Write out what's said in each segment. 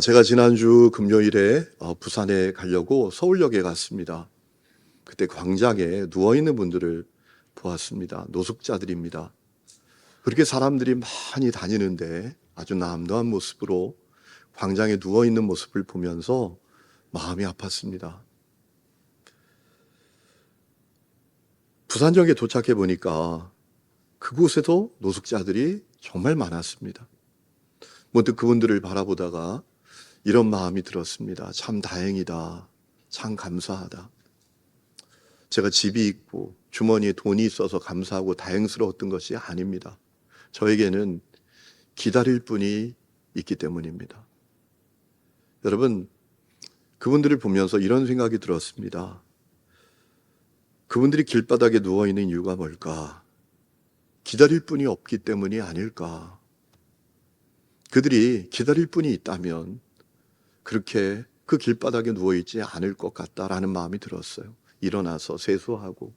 제가 지난주 금요일에 부산에 가려고 서울역에 갔습니다. 그때 광장에 누워있는 분들을 보았습니다. 노숙자들입니다. 그렇게 사람들이 많이 다니는데 아주 남도한 모습으로 광장에 누워있는 모습을 보면서 마음이 아팠습니다. 부산역에 도착해 보니까 그곳에도 노숙자들이 정말 많았습니다. 문득 그분들을 바라보다가 이런 마음이 들었습니다. 참 다행이다. 참 감사하다. 제가 집이 있고 주머니에 돈이 있어서 감사하고 다행스러웠던 것이 아닙니다. 저에게는 기다릴 분이 있기 때문입니다. 여러분, 그분들을 보면서 이런 생각이 들었습니다. 그분들이 길바닥에 누워있는 이유가 뭘까? 기다릴 분이 없기 때문이 아닐까? 그들이 기다릴 분이 있다면 그렇게 그 길바닥에 누워있지 않을 것 같다라는 마음이 들었어요. 일어나서 세수하고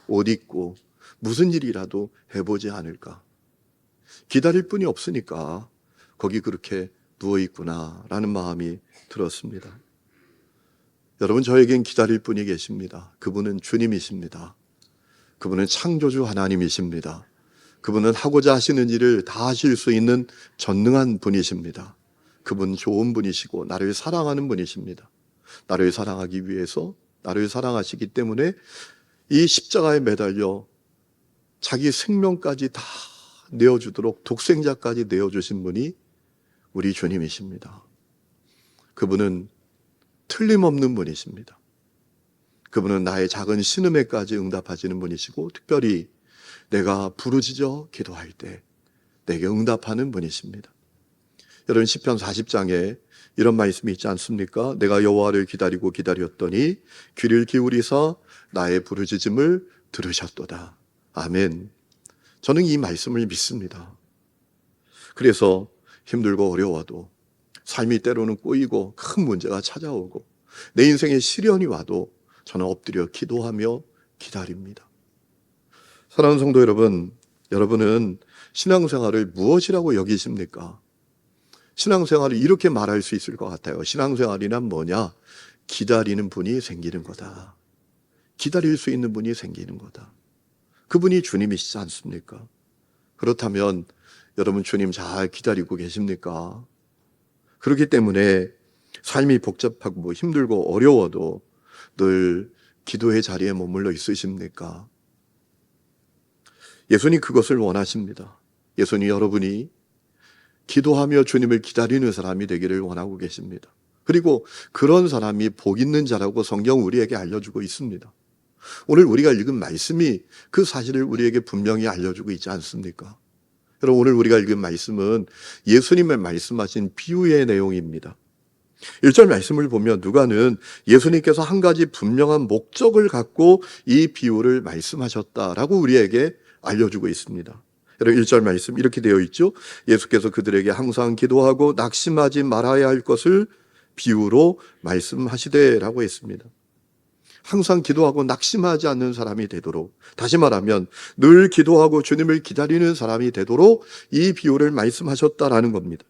옷 입고 무슨 일이라도 해보지 않을까. 기다릴 분이 없으니까 거기 그렇게 누워있구나라는 마음이 들었습니다. 여러분, 저에겐 기다릴 분이 계십니다. 그분은 주님이십니다. 그분은 창조주 하나님이십니다. 그분은 하고자 하시는 일을 다 하실 수 있는 전능한 분이십니다. 그분 좋은 분이시고 나를 사랑하는 분이십니다. 나를 사랑하기 위해서 나를 사랑하시기 때문에 이 십자가에 매달려 자기 생명까지 다 내어주도록 독생자까지 내어주신 분이 우리 주님이십니다. 그분은 틀림없는 분이십니다. 그분은 나의 작은 신음에까지 응답하시는 분이시고 특별히 내가 부르짖어 기도할 때 내게 응답하는 분이십니다. 여러분, 시편 40장에 이런 말씀이 있지 않습니까? 내가 여호와를 기다리고 기다렸더니 귀를 기울이사 나의 부르짖음을 들으셨도다. 아멘. 저는 이 말씀을 믿습니다. 그래서 힘들고 어려워도 삶이 때로는 꼬이고 큰 문제가 찾아오고 내 인생에 시련이 와도 저는 엎드려 기도하며 기다립니다. 사랑하는 성도 여러분, 여러분은 신앙생활을 무엇이라고 여기십니까? 신앙생활을 이렇게 말할 수 있을 것 같아요. 신앙생활이란 뭐냐? 기다리는 분이 생기는 거다. 기다릴 수 있는 분이 생기는 거다. 그분이 주님이시지 않습니까? 그렇다면 여러분, 주님 잘 기다리고 계십니까? 그렇기 때문에 삶이 복잡하고 힘들고 어려워도 늘 기도의 자리에 머물러 있으십니까? 예수님 그것을 원하십니다. 예수님 여러분이 기도하며 주님을 기다리는 사람이 되기를 원하고 계십니다. 그리고 그런 사람이 복 있는 자라고 성경 우리에게 알려주고 있습니다. 오늘 우리가 읽은 말씀이 그 사실을 우리에게 분명히 알려주고 있지 않습니까? 여러분, 오늘 우리가 읽은 말씀은 예수님의 말씀하신 비유의 내용입니다. 1절 말씀을 보면 누가는 예수님께서 한 가지 분명한 목적을 갖고 이 비유를 말씀하셨다라고 우리에게 알려주고 있습니다. 여러분, 1절 말씀 이렇게 되어 있죠. 예수께서 그들에게 항상 기도하고 낙심하지 말아야 할 것을 비유로 말씀하시되라고 했습니다. 항상 기도하고 낙심하지 않는 사람이 되도록, 다시 말하면 늘 기도하고 주님을 기다리는 사람이 되도록 이 비유를 말씀하셨다라는 겁니다.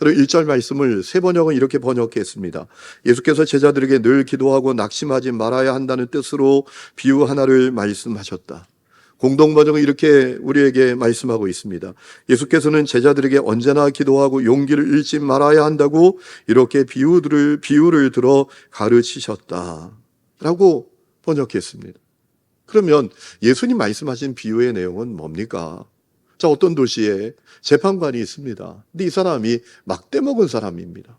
여러분, 1절 말씀을 새 번역은 이렇게 번역했습니다. 예수께서 제자들에게 늘 기도하고 낙심하지 말아야 한다는 뜻으로 비유 하나를 말씀하셨다. 공동 번역은 이렇게 우리에게 말씀하고 있습니다. 예수께서는 제자들에게 언제나 기도하고 용기를 잃지 말아야 한다고 이렇게 비유를 들어 가르치셨다 라고 번역했습니다. 그러면 예수님 말씀하신 비유의 내용은 뭡니까? 자, 어떤 도시에 재판관이 있습니다. 근데 이 사람이 막대 먹은 사람입니다.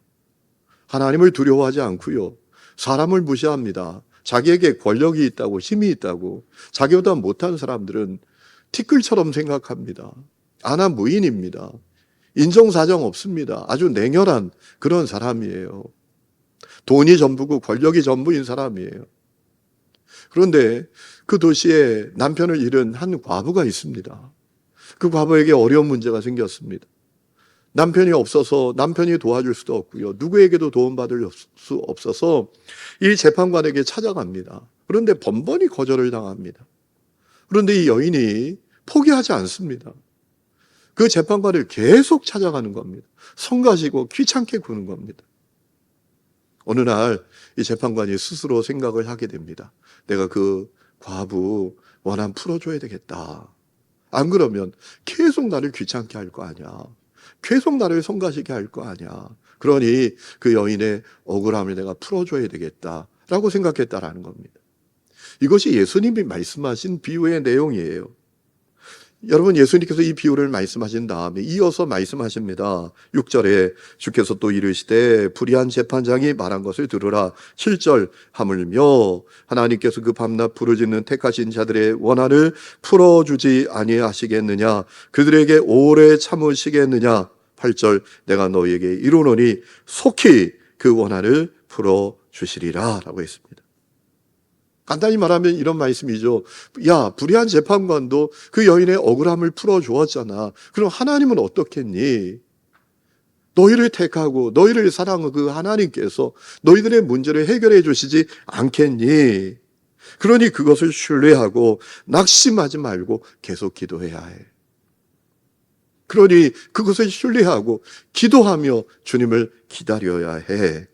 하나님을 두려워하지 않고요, 사람을 무시합니다. 자기에게 권력이 있다고, 힘이 있다고, 자기보다 못한 사람들은 티끌처럼 생각합니다. 아나무인입니다. 인정사정 없습니다. 아주 냉혈한 그런 사람이에요. 돈이 전부고 권력이 전부인 사람이에요. 그런데 그 도시에 남편을 잃은 한 과부가 있습니다. 그 과부에게 어려운 문제가 생겼습니다. 남편이 없어서 남편이 도와줄 수도 없고요, 누구에게도 도움받을 수 없어서 이 재판관에게 찾아갑니다. 그런데 번번이 거절을 당합니다. 그런데 이 여인이 포기하지 않습니다. 그 재판관을 계속 찾아가는 겁니다. 성가시고 귀찮게 구는 겁니다. 어느 날 이 재판관이 스스로 생각을 하게 됩니다. 내가 그 과부 원한 풀어줘야 되겠다. 안 그러면 계속 나를 귀찮게 할 거 아니야. 계속 나를 성가시게 할 거 아니야. 그러니 그 여인의 억울함을 내가 풀어줘야 되겠다라고 생각했다라는 겁니다. 이것이 예수님이 말씀하신 비유의 내용이에요. 여러분, 예수님께서 이 비유를 말씀하신 다음에 이어서 말씀하십니다. 6절에 주께서 또 이르시되 불의한 재판장이 말한 것을 들으라. 7절 하물며 하나님께서 그 밤낮 부르짖는 택하신 자들의 원한을 풀어주지 아니하시겠느냐. 그들에게 오래 참으시겠느냐. 8절 내가 너희에게 이르노니 속히 그 원한을 풀어주시리라 라고 했습니다. 간단히 말하면 이런 말씀이죠. 야, 불의한 재판관도 그 여인의 억울함을 풀어주었잖아. 그럼 하나님은 어떻겠니? 너희를 택하고 너희를 사랑하는 그 하나님께서 너희들의 문제를 해결해 주시지 않겠니? 그러니 그것을 신뢰하고 낙심하지 말고 계속 기도해야 해. 그러니 그것을 신뢰하고 기도하며 주님을 기다려야 해.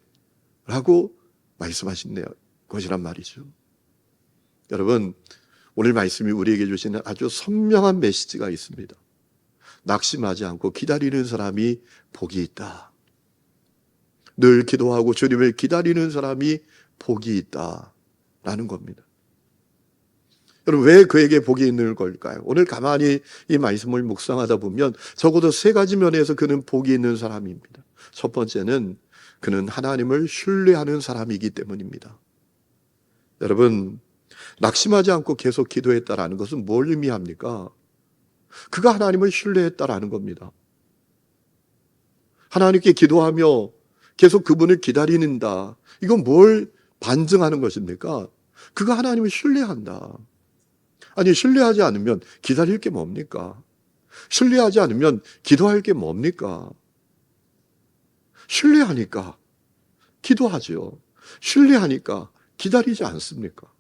라고 말씀하신 것이란 말이죠. 여러분, 오늘 말씀이 우리에게 주시는 아주 선명한 메시지가 있습니다. 낙심하지 않고 기다리는 사람이 복이 있다. 늘 기도하고 주님을 기다리는 사람이 복이 있다라는 겁니다. 여러분, 왜 그에게 복이 있는 걸까요? 오늘 가만히 이 말씀을 묵상하다 보면 적어도 세 가지 면에서 그는 복이 있는 사람입니다. 첫 번째는 그는 하나님을 신뢰하는 사람이기 때문입니다. 여러분, 낙심하지 않고 계속 기도했다라는 것은 뭘 의미합니까? 그가 하나님을 신뢰했다라는 겁니다. 하나님께 기도하며 계속 그분을 기다린다. 이건 뭘 반증하는 것입니까? 그가 하나님을 신뢰한다. 아니, 신뢰하지 않으면 기다릴 게 뭡니까? 신뢰하지 않으면 기도할 게 뭡니까? 신뢰하니까 기도하죠. 신뢰하니까 기다리지 않습니까?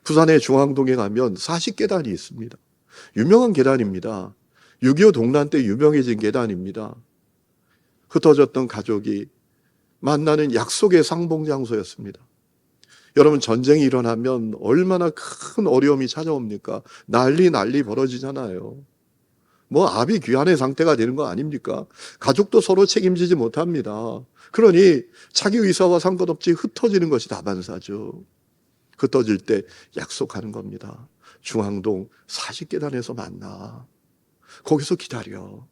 부산의 중앙동에 가면 40계단이 있습니다. 유명한 계단입니다. 6.25 동란 때 유명해진 계단입니다. 흩어졌던 가족이 만나는 약속의 상봉장소였습니다. 여러분, 전쟁이 일어나면 얼마나 큰 어려움이 찾아옵니까? 난리 벌어지잖아요. 뭐 아비 귀환의 상태가 되는 거 아닙니까? 가족도 서로 책임지지 못합니다. 그러니 자기 의사와 상관없이 흩어지는 것이 다반사죠. 흩어질 때 약속하는 겁니다. 중앙동 40계단에서 만나. 거기서 기다려.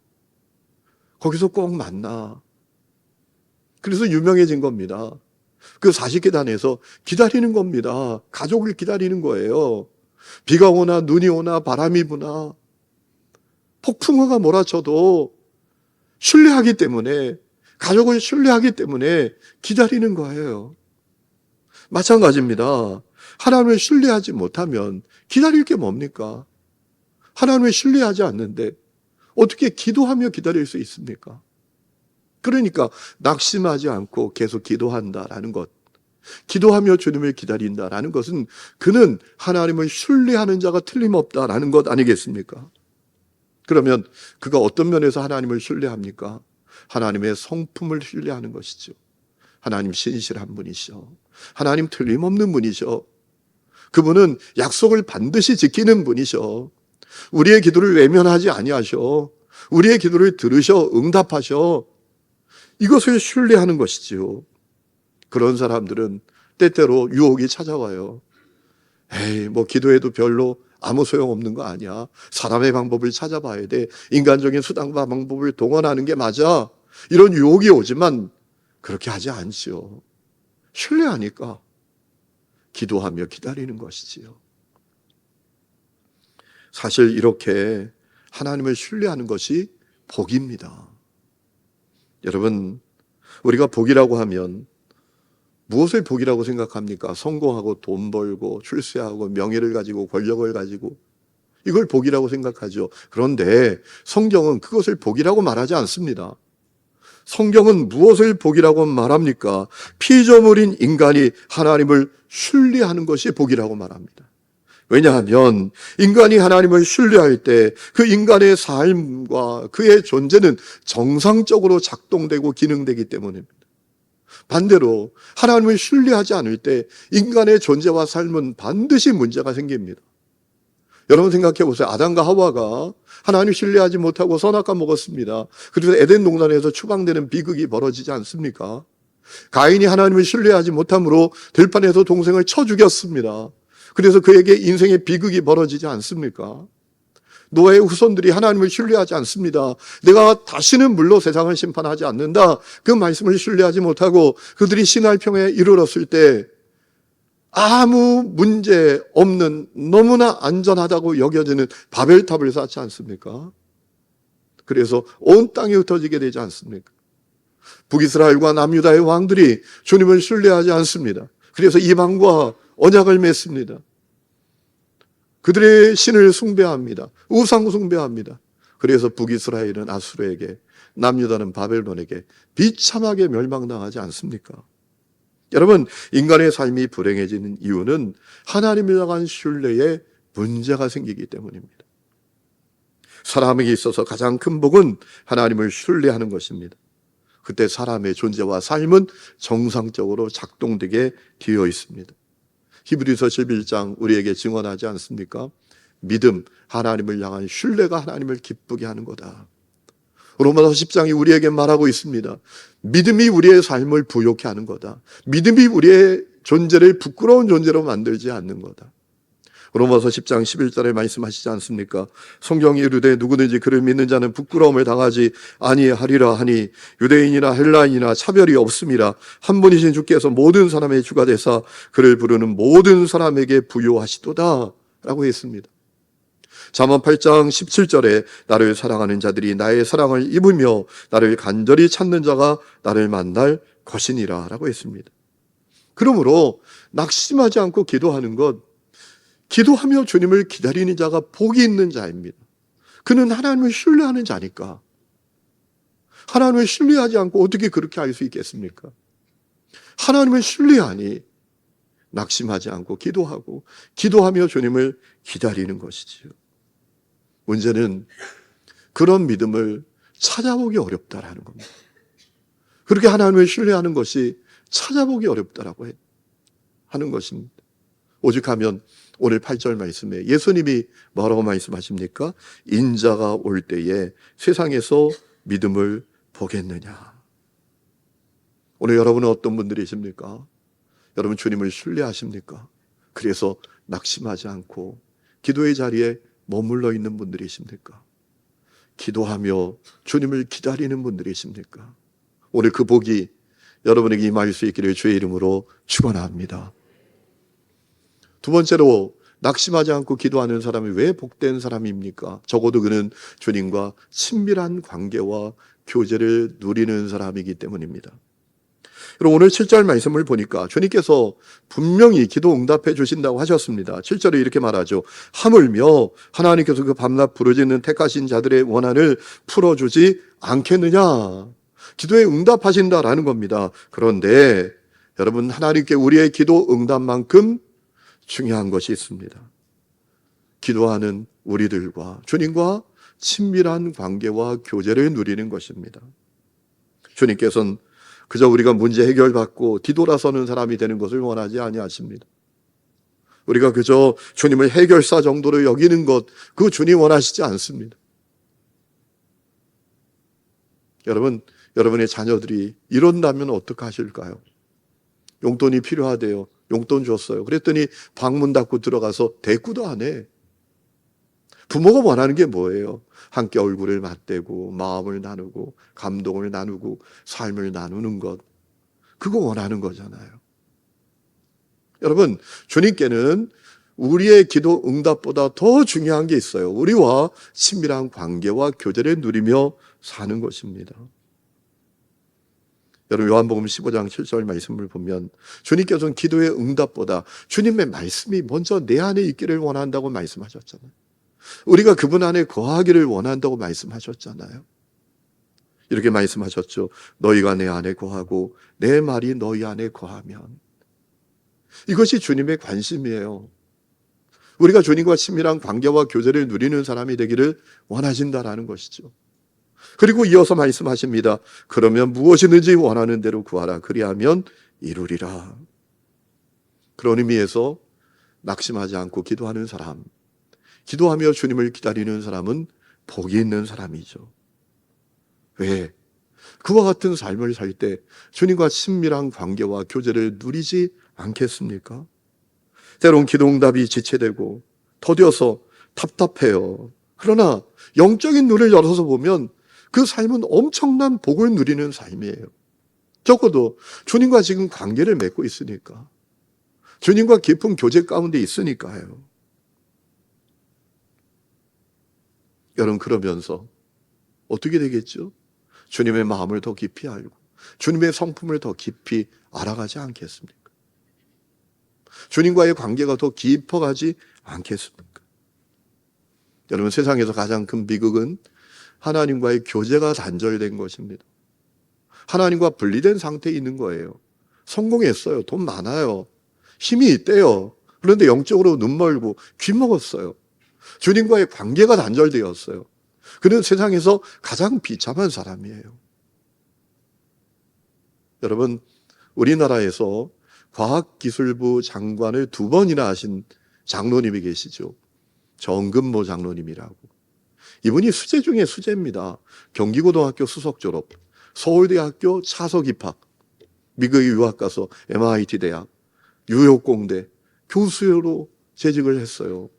거기서 꼭 만나. 그래서 유명해진 겁니다. 그 40계단에서 기다리는 겁니다. 가족을 기다리는 거예요. 비가 오나 눈이 오나 바람이 부나 폭풍우가 몰아쳐도 신뢰하기 때문에, 가족을 신뢰하기 때문에 기다리는 거예요. 마찬가지입니다. 하나님을 신뢰하지 못하면 기다릴 게 뭡니까? 하나님을 신뢰하지 않는데 어떻게 기도하며 기다릴 수 있습니까? 그러니까 낙심하지 않고 계속 기도한다라는 것, 기도하며 주님을 기다린다라는 것은 그는 하나님을 신뢰하는 자가 틀림없다라는 것 아니겠습니까? 그러면 그가 어떤 면에서 하나님을 신뢰합니까? 하나님의 성품을 신뢰하는 것이죠. 하나님 신실한 분이셔. 하나님 틀림없는 분이셔. 그분은 약속을 반드시 지키는 분이셔. 우리의 기도를 외면하지 아니하셔. 우리의 기도를 들으셔 응답하셔. 이것을 신뢰하는 것이지요. 그런 사람들은 때때로 유혹이 찾아와요. 에이, 뭐 기도해도 별로 아무 소용없는 거 아니야. 사람의 방법을 찾아봐야 돼. 인간적인 수단과 방법을 동원하는 게 맞아. 이런 유혹이 오지만 그렇게 하지 않지요. 신뢰하니까 기도하며 기다리는 것이지요. 사실 이렇게 하나님을 신뢰하는 것이 복입니다. 여러분, 우리가 복이라고 하면 무엇을 복이라고 생각합니까? 성공하고 돈 벌고 출세하고 명예를 가지고 권력을 가지고 이걸 복이라고 생각하죠. 그런데 성경은 그것을 복이라고 말하지 않습니다. 성경은 무엇을 복이라고 말합니까? 피조물인 인간이 하나님을 신뢰하는 것이 복이라고 말합니다. 왜냐하면 인간이 하나님을 신뢰할 때 그 인간의 삶과 그의 존재는 정상적으로 작동되고 기능되기 때문입니다. 반대로 하나님을 신뢰하지 않을 때 인간의 존재와 삶은 반드시 문제가 생깁니다. 여러분 생각해 보세요. 아담과 하와가 하나님을 신뢰하지 못하고 선악과 먹었습니다. 그래서 에덴 동산에서 추방되는 비극이 벌어지지 않습니까? 가인이 하나님을 신뢰하지 못함으로 들판에서 동생을 쳐 죽였습니다. 그래서 그에게 인생의 비극이 벌어지지 않습니까? 노아의 후손들이 하나님을 신뢰하지 않습니다. 내가 다시는 물로 세상을 심판하지 않는다. 그 말씀을 신뢰하지 못하고 그들이 신할평에 이르렀을 때 아무 문제 없는 너무나 안전하다고 여겨지는 바벨탑을 쌓지 않습니까? 그래서 온 땅이 흩어지게 되지 않습니까? 북이스라엘과 남유다의 왕들이 주님을 신뢰하지 않습니다. 그래서 이방과 언약을 맺습니다. 그들의 신을 숭배합니다. 우상 숭배합니다. 그래서 북이스라엘은 아수르에게, 남유다는 바벨론에게 비참하게 멸망당하지 않습니까? 여러분, 인간의 삶이 불행해지는 이유는 하나님을 향한 신뢰에 문제가 생기기 때문입니다. 사람에게 있어서 가장 큰 복은 하나님을 신뢰하는 것입니다. 그때 사람의 존재와 삶은 정상적으로 작동되게 되어 있습니다. 히브리서 11장 우리에게 증언하지 않습니까? 믿음, 하나님을 향한 신뢰가 하나님을 기쁘게 하는 거다. 로마서 10장이 우리에게 말하고 있습니다. 믿음이 우리의 삶을 부욕해 하는 거다. 믿음이 우리의 존재를 부끄러운 존재로 만들지 않는 거다. 로마서 10장 11절에 말씀하시지 않습니까? 성경이 이르되 누구든지 그를 믿는 자는 부끄러움을 당하지 아니하리라 하니 유대인이나 헬라인이나 차별이 없음이라 한 분이신 주께서 모든 사람의 주가 되사 그를 부르는 모든 사람에게 부요하시도다 라고 했습니다. 잠언 8장 17절에 나를 사랑하는 자들이 나의 사랑을 입으며 나를 간절히 찾는 자가 나를 만날 것이니라 라고 했습니다. 그러므로 낙심하지 않고 기도하는 것, 기도하며 주님을 기다리는 자가 복이 있는 자입니다. 그는 하나님을 신뢰하는 자니까. 하나님을 신뢰하지 않고 어떻게 그렇게 할 수 있겠습니까? 하나님을 신뢰하니 낙심하지 않고 기도하고 기도하며 주님을 기다리는 것이지요. 문제는 그런 믿음을 찾아보기 어렵다라는 겁니다. 그렇게 하나님을 신뢰하는 것이 찾아보기 어렵다라고 하는 것입니다. 오죽하면 오늘 8절 말씀에 예수님이 뭐라고 말씀하십니까? 인자가 올 때에 세상에서 믿음을 보겠느냐. 오늘 여러분은 어떤 분들이십니까? 여러분 주님을 신뢰하십니까? 그래서 낙심하지 않고 기도의 자리에 머물러 있는 분들이십니까? 기도하며 주님을 기다리는 분들이십니까? 오늘 그 복이 여러분에게 임할 수 있기를 주의 이름으로 축원합니다. 두 번째로 낙심하지 않고 기도하는 사람이 왜 복된 사람입니까? 적어도 그는 주님과 친밀한 관계와 교제를 누리는 사람이기 때문입니다. 그리고 오늘 7절 말씀을 보니까 주님께서 분명히 기도 응답해 주신다고 하셨습니다. 7절에 이렇게 말하죠. 하물며 하나님께서 그 밤낮 부르짖는 택하신 자들의 원한을 풀어주지 않겠느냐. 기도에 응답하신다라는 겁니다. 그런데 여러분, 하나님께 우리의 기도 응답만큼 중요한 것이 있습니다. 기도하는 우리들과 주님과 친밀한 관계와 교제를 누리는 것입니다. 주님께서는 그저 우리가 문제 해결받고 뒤돌아서는 사람이 되는 것을 원하지 아니하십니다. 우리가 그저 주님을 해결사 정도로 여기는 것, 그 주님 원하시지 않습니다. 여러분, 여러분의 자녀들이 이런다면 어떡하실까요? 용돈이 필요하대요. 용돈 줬어요. 그랬더니 방문 닫고 들어가서 대꾸도 안 해. 부모가 원하는 게 뭐예요? 함께 얼굴을 맞대고 마음을 나누고 감동을 나누고 삶을 나누는 것. 그거 원하는 거잖아요. 여러분, 주님께는 우리의 기도 응답보다 더 중요한 게 있어요. 우리와 친밀한 관계와 교제를 누리며 사는 것입니다. 여러분, 요한복음 15장 7절 말씀을 보면 주님께서는 기도의 응답보다 주님의 말씀이 먼저 내 안에 있기를 원한다고 말씀하셨잖아요. 우리가 그분 안에 거하기를 원한다고 말씀하셨잖아요. 이렇게 말씀하셨죠. 너희가 내 안에 거하고 내 말이 너희 안에 거하면. 이것이 주님의 관심이에요. 우리가 주님과 친밀한 관계와 교제를 누리는 사람이 되기를 원하신다라는 것이죠. 그리고 이어서 말씀하십니다. 그러면 무엇이든지 원하는 대로 구하라. 그리하면 이루리라. 그런 의미에서 낙심하지 않고 기도하는 사람, 기도하며 주님을 기다리는 사람은 복이 있는 사람이죠. 왜? 그와 같은 삶을 살 때 주님과 친밀한 관계와 교제를 누리지 않겠습니까? 때론 기도응답이 지체되고 더뎌서 답답해요. 그러나 영적인 눈을 열어서 보면 그 삶은 엄청난 복을 누리는 삶이에요. 적어도 주님과 지금 관계를 맺고 있으니까, 주님과 깊은 교제 가운데 있으니까요. 여러분, 그러면서 어떻게 되겠죠? 주님의 마음을 더 깊이 알고 주님의 성품을 더 깊이 알아가지 않겠습니까? 주님과의 관계가 더 깊어가지 않겠습니까? 여러분, 세상에서 가장 큰 비극은 하나님과의 교제가 단절된 것입니다. 하나님과 분리된 상태에 있는 거예요. 성공했어요. 돈 많아요. 힘이 있대요. 그런데 영적으로 눈 멀고 귀 먹었어요. 주님과의 관계가 단절되었어요. 그는 세상에서 가장 비참한 사람이에요. 여러분, 우리나라에서 과학기술부 장관을 2번이나 하신 장로님이 계시죠. 정근모 장로님이라고. 이분이 수재 중에 수재입니다. 경기고등학교 수석 졸업, 서울대학교 차석 입학, 미국에 유학 가서 MIT 대학, 뉴욕 공대 교수로 재직을 했어요.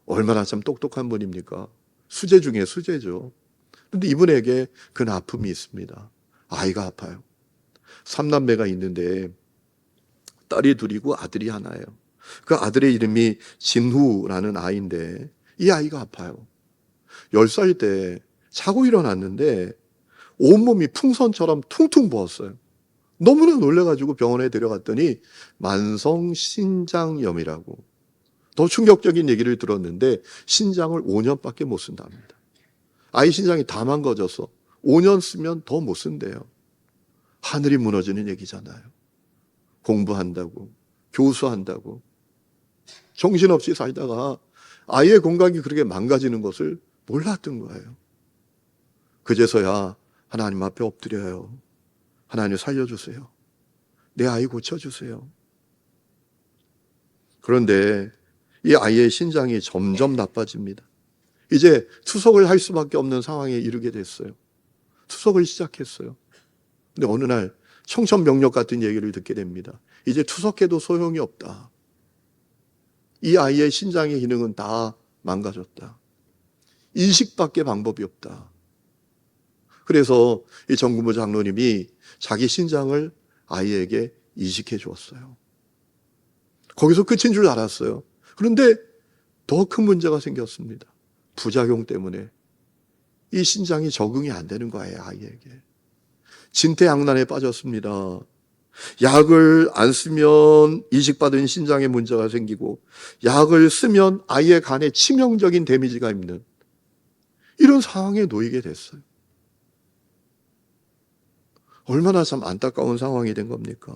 얼마나 참 똑똑한 분입니까? 수재 중에 수재죠. 그런데 이분에게 큰 아픔이 있습니다. 아이가 아파요. 3남매가 있는데 딸이 둘이고 아들이 하나예요. 그 아들의 이름이 진후라는 아이인데 이 아이가 아파요. 10살 때 자고 일어났는데 온몸이 풍선처럼 퉁퉁 부었어요. 너무나 놀라가지고 병원에 데려갔더니 만성신장염이라고. 더 충격적인 얘기를 들었는데 신장을 5년밖에 못 쓴답니다. 아이 신장이 다 망가져서 5년 쓰면 더 못 쓴대요. 하늘이 무너지는 얘기잖아요. 공부한다고, 교수한다고, 정신없이 살다가 아이의 건강이 그렇게 망가지는 것을 몰랐던 거예요. 그제서야 하나님 앞에 엎드려요. 하나님 살려주세요. 내 아이 고쳐주세요. 그런데 이 아이의 신장이 점점 나빠집니다. 이제 투석을 할 수밖에 없는 상황에 이르게 됐어요. 투석을 시작했어요. 근데 어느 날 청천벽력 같은 얘기를 듣게 됩니다. 이제 투석해도 소용이 없다. 이 아이의 신장의 기능은 다 망가졌다. 이식밖에 방법이 없다. 그래서 이 정근모 장로님이 자기 신장을 아이에게 이식해 주었어요. 거기서 끝인 줄 알았어요. 그런데 더 큰 문제가 생겼습니다. 부작용 때문에 이 신장이 적응이 안 되는 거예요, 아이에게. 진퇴양난에 빠졌습니다. 약을 안 쓰면 이식받은 신장에 문제가 생기고 약을 쓰면 아이의 간에 치명적인 데미지가 있는 이런 상황에 놓이게 됐어요. 얼마나 참 안타까운 상황이 된 겁니까?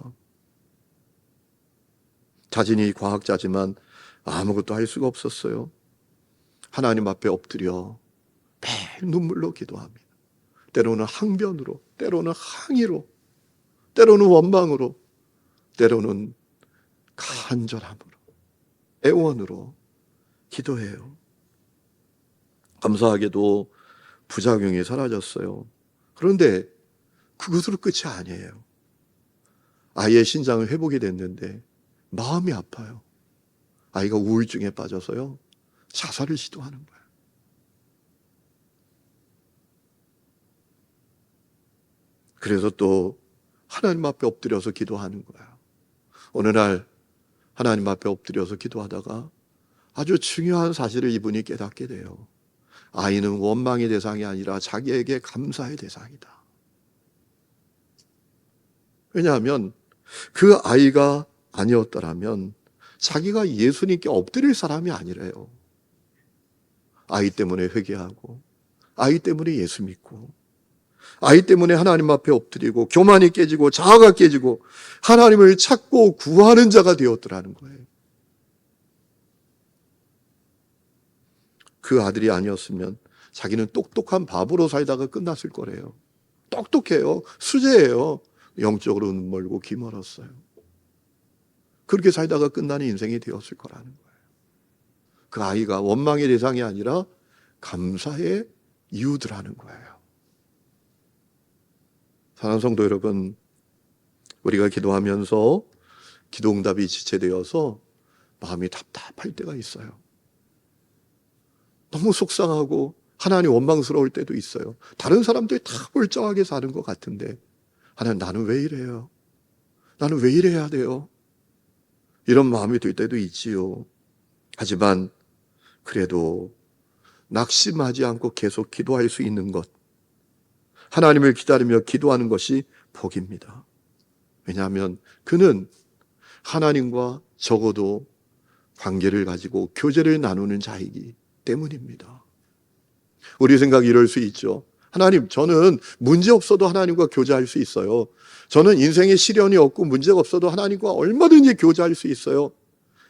자신이 과학자지만 아무것도 할 수가 없었어요. 하나님 앞에 엎드려 매일 눈물로 기도합니다. 때로는 항변으로, 때로는 항의로, 때로는 원망으로, 때로는 간절함으로, 애원으로 기도해요. 감사하게도 부작용이 사라졌어요. 그런데 그것으로 끝이 아니에요. 아이의 신장을 회복이 됐는데 마음이 아파요. 아이가 우울증에 빠져서요, 자살을 시도하는 거예요. 그래서 또 하나님 앞에 엎드려서 기도하는 거예요. 어느 날 하나님 앞에 엎드려서 기도하다가 아주 중요한 사실을 이분이 깨닫게 돼요. 아이는 원망의 대상이 아니라 자기에게 감사의 대상이다. 왜냐하면 그 아이가 아니었더라면 자기가 예수님께 엎드릴 사람이 아니래요. 아이 때문에 회개하고, 아이 때문에 예수 믿고, 아이 때문에 하나님 앞에 엎드리고, 교만이 깨지고, 자아가 깨지고, 하나님을 찾고 구하는 자가 되었더라는 거예요. 그 아들이 아니었으면 자기는 똑똑한 바보로 살다가 끝났을 거래요. 똑똑해요. 수재예요. 영적으로 눈 멀고 귀 멀었어요. 그렇게 살다가 끝나는 인생이 되었을 거라는 거예요. 그 아이가 원망의 대상이 아니라 감사의 이유들하는 거예요. 사랑하는 성도 여러분, 우리가 기도하면서 기도 응답이 지체되어서 마음이 답답할 때가 있어요. 너무 속상하고 하나님 원망스러울 때도 있어요. 다른 사람들이 다 멀쩡하게 사는 것 같은데 하나님, 나는 왜 이래요? 나는 왜 이래야 돼요? 이런 마음이 들 때도 있지요. 하지만 그래도 낙심하지 않고 계속 기도할 수 있는 것, 하나님을 기다리며 기도하는 것이 복입니다. 왜냐하면 그는 하나님과 적어도 관계를 가지고 교제를 나누는 자이기 때문입니다. 우리 생각이 이럴 수 있죠. 하나님, 저는 문제 없어도 하나님과 교제할 수 있어요. 저는 인생에 시련이 없고 문제가 없어도 하나님과 얼마든지 교제할 수 있어요.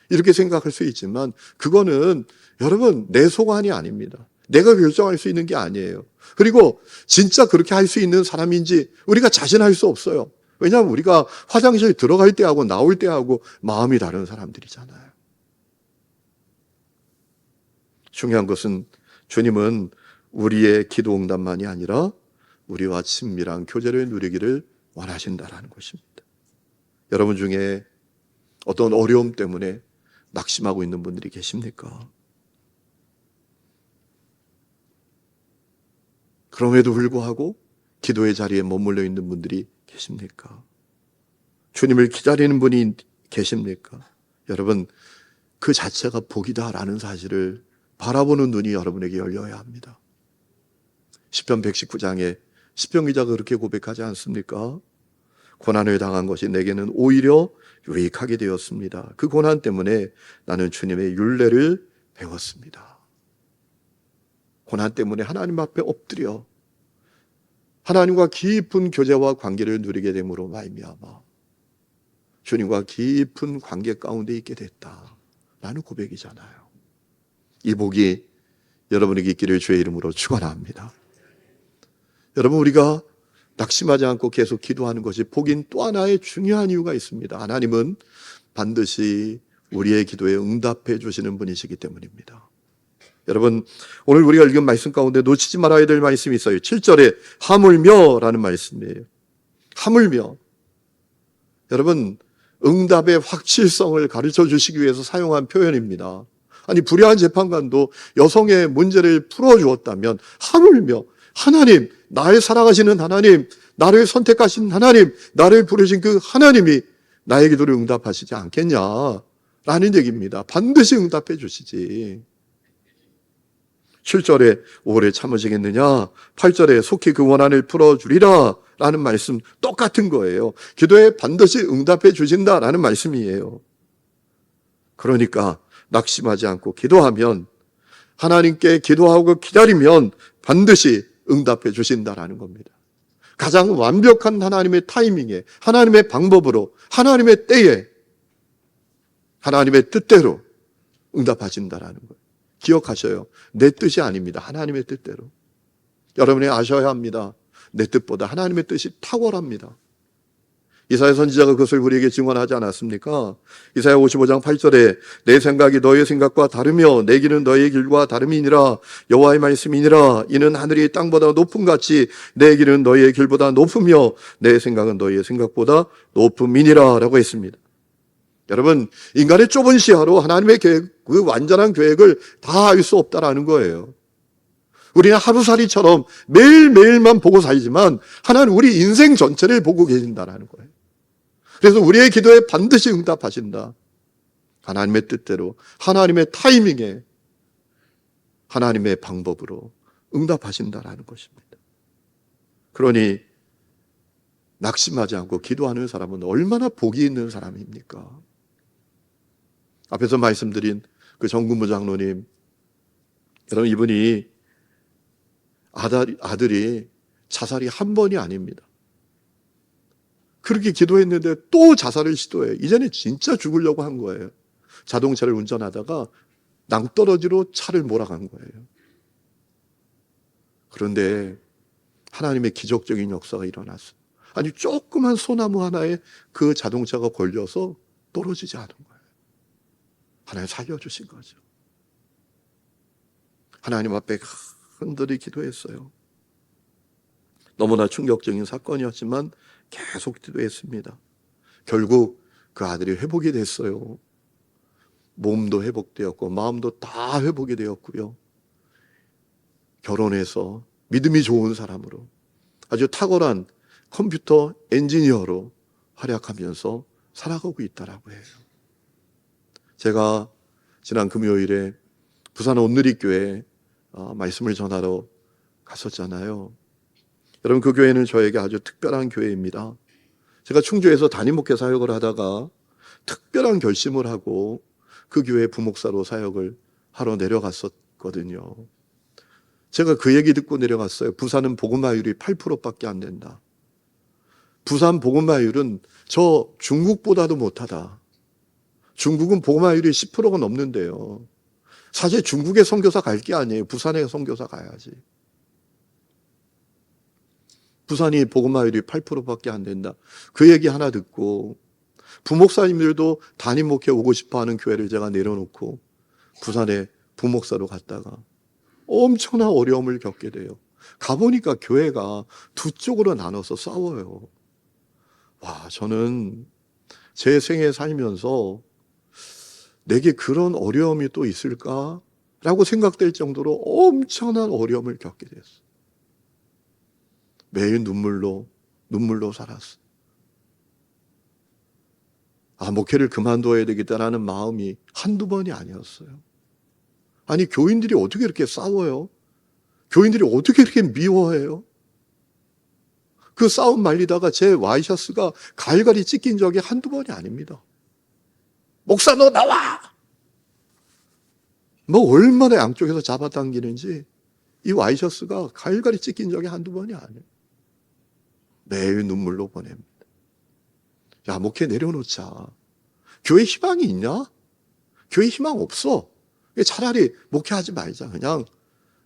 이렇게 생각할 수 있지만 그거는 여러분 내 소관이 아닙니다. 내가 결정할 수 있는 게 아니에요. 그리고 진짜 그렇게 할 수 있는 사람인지 우리가 자신할 수 없어요. 왜냐하면 우리가 화장실 들어갈 때하고 나올 때하고 마음이 다른 사람들이잖아요. 중요한 것은 주님은 우리의 기도 응답만이 아니라 우리와 친밀한 교제를 누리기를 원하신다라는 것입니다. 여러분 중에 어떤 어려움 때문에 낙심하고 있는 분들이 계십니까? 그럼에도 불구하고 기도의 자리에 머물러 있는 분들이 계십니까? 주님을 기다리는 분이 계십니까? 여러분, 그 자체가 복이다라는 사실을 바라보는 눈이 여러분에게 열려야 합니다. 시편 119장에 시편 기자가 그렇게 고백하지 않습니까? 고난을 당한 것이 내게는 오히려 유익하게 되었습니다. 그 고난 때문에 나는 주님의 율례를 배웠습니다. 고난 때문에 하나님 앞에 엎드려 하나님과 깊은 교제와 관계를 누리게 됨으로 말미암아 주님과 깊은 관계 가운데 있게 됐다라는 고백이잖아요. 이 복이 여러분에게 있기를 주의 이름으로 축원합니다. 여러분, 우리가 낙심하지 않고 계속 기도하는 것이 복인 또 하나의 중요한 이유가 있습니다. 하나님은 반드시 우리의 기도에 응답해 주시는 분이시기 때문입니다. 여러분, 오늘 우리가 읽은 말씀 가운데 놓치지 말아야 될 말씀이 있어요. 7절에 하물며 라는 말씀이에요. 하물며. 여러분, 응답의 확실성을 가르쳐 주시기 위해서 사용한 표현입니다. 아니, 불의한 재판관도 여성의 문제를 풀어주었다면 하물며 하나님, 나를 사랑하시는 하나님, 나를 선택하신 하나님, 나를 부르신 그 하나님이 나의 기도를 응답하시지 않겠냐라는 얘기입니다. 반드시 응답해 주시지. 7절에 오래 참으시겠느냐, 8절에 속히 그 원한을 풀어주리라 라는 말씀 똑같은 거예요. 기도에 반드시 응답해 주신다라는 말씀이에요. 그러니까 낙심하지 않고 기도하면, 하나님께 기도하고 기다리면 반드시 응답해 주신다라는 겁니다. 가장 완벽한 하나님의 타이밍에, 하나님의 방법으로, 하나님의 때에, 하나님의 뜻대로 응답하신다라는 거예요. 기억하셔요. 내 뜻이 아닙니다. 하나님의 뜻대로. 여러분이 아셔야 합니다. 내 뜻보다 하나님의 뜻이 탁월합니다. 이사야 선지자가 그것을 우리에게 증언하지 않았습니까? 이사야 55장 8절에 내 생각이 너의 생각과 다르며 내 길은 너의 길과 다름이니라. 여호와의 말씀이니라. 이는 하늘이 땅보다 높음 같이 내 길은 너의 길보다 높으며 내 생각은 너의 생각보다 높음이니라 라고 했습니다. 여러분, 인간의 좁은 시야로 하나님의 계획, 그 완전한 계획을 다 알 수 없다라는 거예요. 우리는 하루살이처럼 매일매일만 보고 살지만 하나님 우리 인생 전체를 보고 계신다라는 거예요. 그래서 우리의 기도에 반드시 응답하신다. 하나님의 뜻대로, 하나님의 타이밍에, 하나님의 방법으로 응답하신다라는 것입니다. 그러니 낙심하지 않고 기도하는 사람은 얼마나 복이 있는 사람입니까? 앞에서 말씀드린 그 정근무 장로님, 여러분, 이분이 아들이 자살이 한 번이 아닙니다. 그렇게 기도했는데 또 자살을 시도해요. 이제는 진짜 죽으려고 한 거예요. 자동차를 운전하다가 낭떠러지로 차를 몰아간 거예요. 그런데 하나님의 기적적인 역사가 일어났어요. 아니, 조그만 소나무 하나에 그 자동차가 걸려서 떨어지지 않은 거예요. 하나님 살려주신 거죠. 하나님 앞에 흔들이 기도했어요. 너무나 충격적인 사건이었지만 계속 기도했습니다. 결국 그 아들이 회복이 됐어요. 몸도 회복되었고 마음도 다 회복이 되었고요. 결혼해서 믿음이 좋은 사람으로 아주 탁월한 컴퓨터 엔지니어로 활약하면서 살아가고 있다라고 해요. 제가 지난 금요일에 부산 온누리교회 말씀을 전하러 갔었잖아요. 여러분, 그 교회는 저에게 아주 특별한 교회입니다. 제가 충주에서 담임 목회 사역을 하다가 특별한 결심을 하고 그 교회 부목사로 사역을 하러 내려갔었거든요. 제가 그 얘기 듣고 내려갔어요. 부산은 복음화율이 8%밖에 안 된다. 부산 복음화율은 저 중국보다도 못하다. 중국은 복음화율이 10%가 넘는데요. 사실 중국에 선교사 갈 게 아니에요. 부산에 선교사 가야지. 부산이 복음화율이 8%밖에 안 된다. 그 얘기 하나 듣고 부목사님들도 담임 목회 오고 싶어하는 교회를 제가 내려놓고 부산에 부목사로 갔다가 엄청난 어려움을 겪게 돼요. 가보니까 교회가 두 쪽으로 나눠서 싸워요. 와, 저는 제 생에 살면서 내게 그런 어려움이 또 있을까? 라고 생각될 정도로 엄청난 어려움을 겪게 됐어요. 매일 눈물로 살았어요. 목회를 그만둬야 되겠다라는 마음이 한두 번이 아니었어요. 아니, 교인들이 어떻게 이렇게 싸워요? 교인들이 어떻게 이렇게 미워해요? 그 싸움 말리다가 제 와이셔츠가 갈갈이 찢긴 적이 한두 번이 아닙니다. 목사, 너 나와! 얼마나 양쪽에서 잡아당기는지 이 와이셔츠가 갈갈이 찢긴 적이 한두 번이 아니에요. 매일 눈물로 보냅니다. 야, 목회 내려놓자. 교회 희망이 있냐? 교회 희망 없어. 차라리 목회하지 말자. 그냥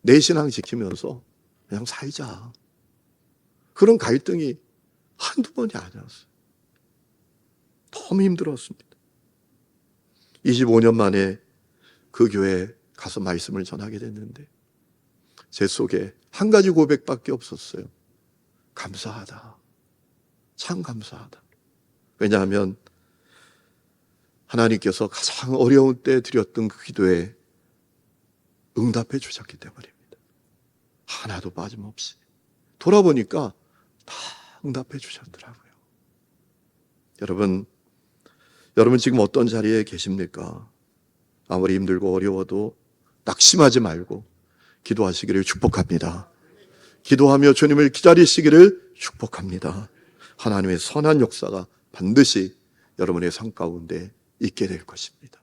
내 신앙 지키면서 그냥 살자. 그런 갈등이 한두 번이 아니었어요. 너무 힘들었습니다. 25년 만에 그 교회에 가서 말씀을 전하게 됐는데 제 속에 한 가지 고백밖에 없었어요. 감사하다. 참 감사하다. 왜냐하면 하나님께서 가장 어려운 때 드렸던 그 기도에 응답해 주셨기 때문입니다. 하나도 빠짐없이. 돌아보니까 다 응답해 주셨더라고요. 여러분 지금 어떤 자리에 계십니까? 아무리 힘들고 어려워도 낙심하지 말고 기도하시기를 축복합니다. 기도하며 주님을 기다리시기를 축복합니다. 하나님의 선한 역사가 반드시 여러분의 삶 가운데 있게 될 것입니다.